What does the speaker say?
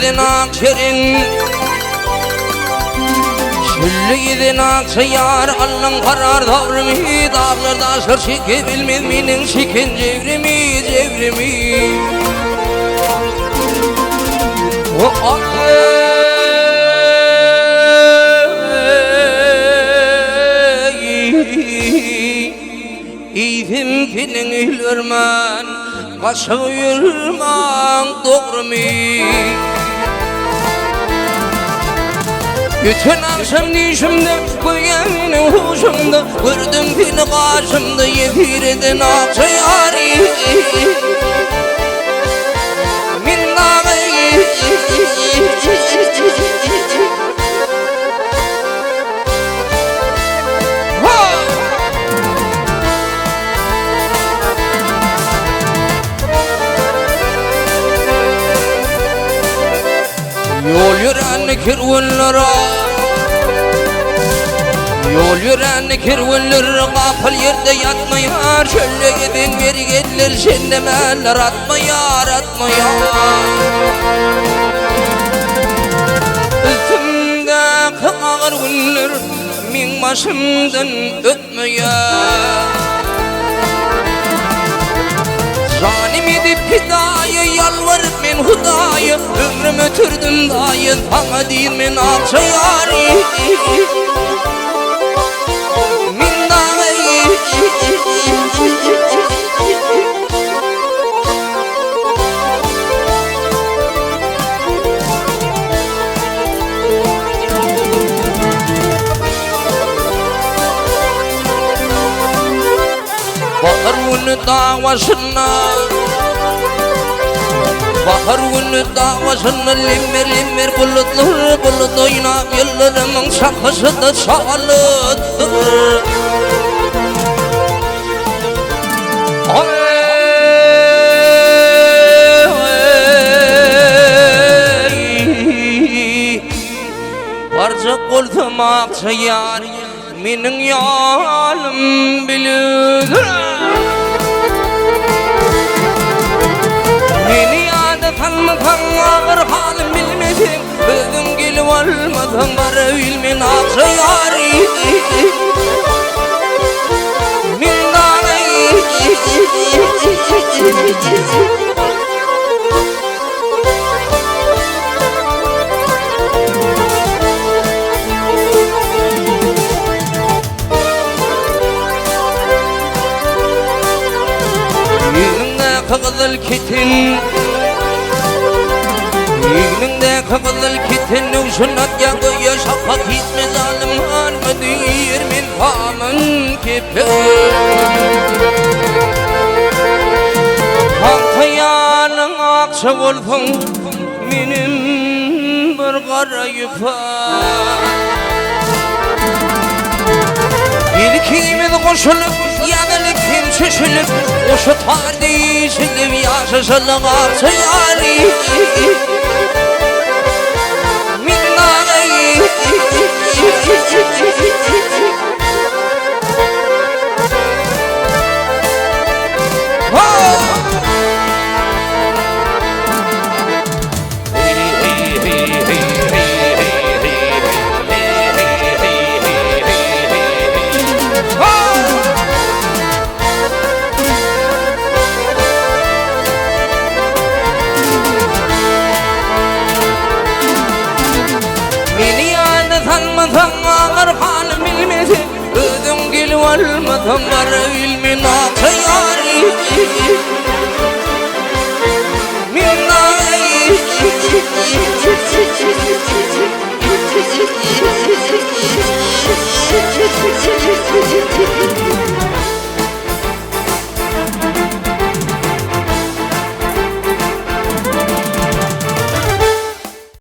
giden akşerin Şüllü giden akşayar Allah'ın karar tavrimi Dağlarda şır şike bilmez minin şikin cevrimi O İydim filin ilvermen Kaşı yürman doğru mi Bütün akşam dişimde Koyaminin huşumda Gördüm fili karşımda Yefir edin akça yari Minnağı Yol yüren kirvunlara Yol yüren kirvunlara Kapıl yerde yatmayar Şöyle gidin geri gelir Şendemeller atmayar Üstümde ağır günler Min başımdan ötmeyar Zalim edip hidayı yalvarıp men hudayı Ömrüm ötürdüm dayı Bana değil men akça yari Min dağıyı Baharun davasına Baharun davasına Limmer bulut oynap Yıllarımın şakası da sağlıdır Varca koldum akça yar Minin yalım bilir Meni adetanmadan ağır halim bilmedim Özüm gelip olmadan var bilmin akça yari Min dağıyı Kızıl kitin Yüzünde kızıl kitin Uşunat yakıyor şafak hitme zalim Harmadı yirmin famın kipi Halkayanın akça olsun Benim bir kara yüpar İlkimiz koşulup Yanılıp şişilip Oşu tartışılıp Yaşasılık akça yari Minnağıyı Ağır halim bilmedim Özüm gelip olmadan var ilmin akça yari Minnağıyı